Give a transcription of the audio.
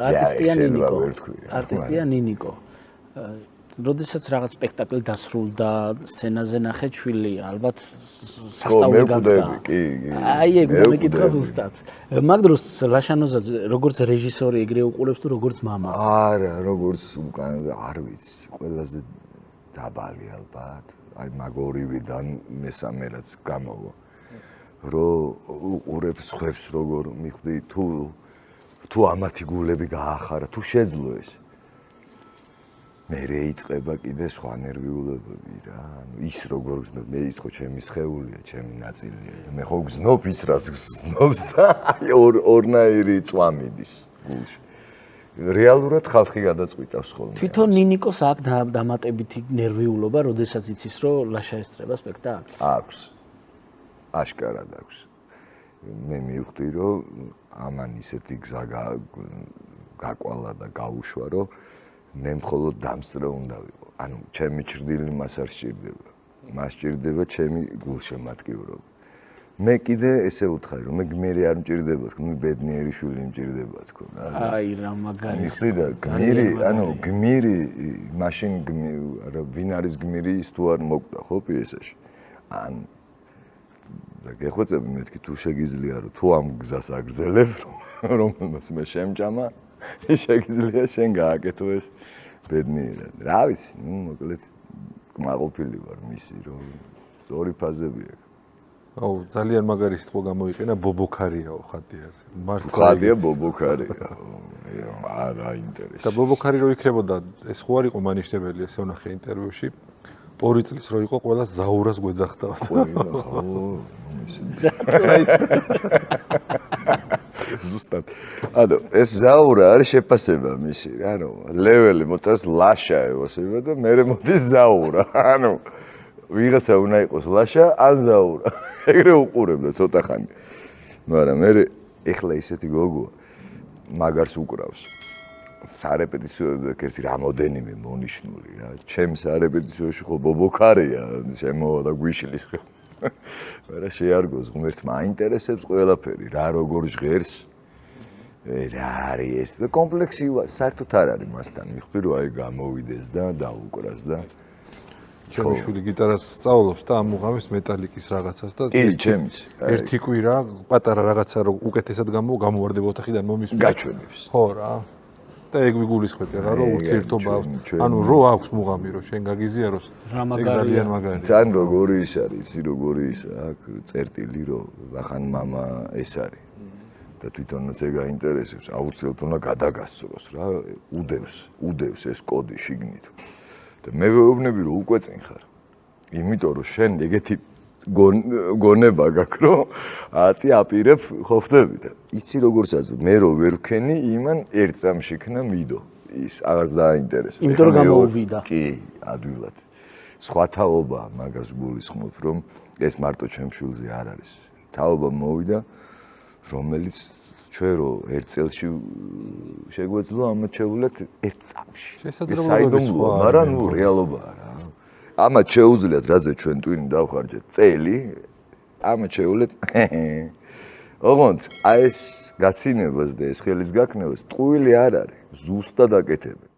არტისტია ნინიკო. არტისტია ნინიკო. როდესაც რაღაც სპექტაკლი დასრულდა, სცენაზე ნახე ჩვილი, ალბათ სასწაული გახდა. აი ეგ უნდა მეკითხა ზუსტად. მაგ დროს ლაშანოზაძე როგორც რეჟისორი ეგრე უყურებს თუ როგორც მამა? არა, როგორც უკან არ ვიცი, ყველაზე დაბალი ალბათ. აი მაგ ორივიდან მესამე რაც გამოვა. რომ უყურებს ხვებს როგორ მიხვდი თუ ამათი გულები გაახარა, თუ შეძლო ეს. მე რეიწყება კიდე სხვა ნერვიულებები რა. ანუ ის როგორ გზნობ, მე ის ხო ჩემი სხეულია, ჩემი ნაწილია. მე ხო გზნობ ის რაც გზნობს და აი ორნაირი წვამიდის გულში. რეალურად ხალხი გადაწყვიტავს ხოლმე. თვითონ ნინიკოს აქვს დამატებითი ნერვიულობა, როდესაც იცის რომ ლაშა ესწრება სპექტაკლს? აქვს. აშკარად აქვს. მე მივხვდი რომ ამან ისეთი გზა გაკვალა და გაუშვა რომ მე მხოლოდ დამსწრე უნდა ვიყო. ანუ ჩემი ჭრდილი მას არ სჭირდება. მას სჭირდება ჩემი გულშემატკივრობა. მე კიდე ესე ვუთხარი რომ მე გმირი არ მჭირდება თქო, მე ბედნიერი შვილი მჭირდება თქო. აი რა მაგარი. მიხდიდა გმირი, ანუ გმირი მაშინ ვინ არის გმირი ის თუ არ მოკვდა ხო პიესაში. ან და გეხვეწები მეთქი თუ შეგიძლია რომ თუ ამ გზას აგრძელებ რომელმაც მე შემჭამა შეგიძლია შენ გააკეთო ეს ბედნიერად. რა ვიცი, ნუ მოკლედ კმაყოფილი ვარ მისი რომ სწორი ფაზები აქვს. აუ ძალიან მაგარი სიტყვა გამოიყენა ბობოქარიაო ხატიაზე. ხატია ბობოქარია. არა ინტერესი. და ბობოქარი რო იქნებოდა ეს ხო არ იყო მანიშნებელი ესე ვნახე ინტერვიუში. 2 წლის რო იყო ყველა ზაურას გვეძახდა. ზუსტად. ანუ ეს ზაურა არის შეფასება მისი, ანუ ლეველი მოწევს ლაშა ევოსება და მერე მოდის ზაურა. ანუ ვიღაცა უნდა იყოს ლაშა ან ზაურა. ეგრე უყურებდა ცოტა ხანი. მაგრამ მერე ეხლა ისეთი გოგოა მაგარს უკრავს. სარეპეტიციოები ერთი რამოდენიმე მონიშნული რა. ჩემ სარეპეტიციაში ხო ბობოქარია, შემოვა და გვიშლის. მაგრამ შეარგოს ღმერთმა აინტერესებს ყველაფერი, რა როგორ ჟღერს. რა არის ეს და კომპლექსი საერთოდ არ არის მასთან. მიხდი რომ აი გამოვიდეს და დაუკრას და ჩემი შვილი გიტარას სწავლობს და ამუღამის მეტალიკის რაღაცას და კი, ჩემიც. ერთი კვირა პატარა რაღაცა რომ უკეთესად გამოვარდება ოთახიდან მომისმენს. გაჩვენებს. ხო რა. და ეგ ვიგულისხმეთ ახლა რომ ურთიერთობა აქვს. ანუ რო აქვს მუღამი რომ შენ გაგიზიაროს. ეგ ძალიან მაგარია. თან როგორი ის არის, ისი როგორი ის აქ წერტილი რომ ახან мама ეს არის. და თვითონაც ეგ აინტერესებს, აუცილებლად უნდა გადაგასწროს რა, უდევს ეს კოდი შიგნით. და მე ვეუბნები რომ უკვე წინ ხარ. იმიტომ რომ შენ ეგეთი გონება გაქვს რომ აწი აპირებ ხო ხდები და იცი როგორც აზუ მე რო ვერ ვქენი იმან ერთ წამში იქნა მიდო ის აღარც დააინტერესებს. იმიტომ რომ გამოუვიდა. კი, ადვილად. სხვა თაობა მაგას გულისხმობ რომ ეს მარტო ჩემ შვილზე არ არის. თაობა მოვიდა რომელიც ჩვენ რო ერთ წელში შეგვეძლო ამათ შეუძლეთ ერთ წამში. შესაძლებლობა, მაგრამ ნუ რეალობაა რა. ამათ შეუძლიათ რაზე ჩვენ ტვინი დავხარჯეთ წელი, ამათ შეუძლეთ. ოღონდ აი ეს გაცინებას და ეს ხელის გაქნევას ტყუილი არ არის, ზუსტად აკეთებენ.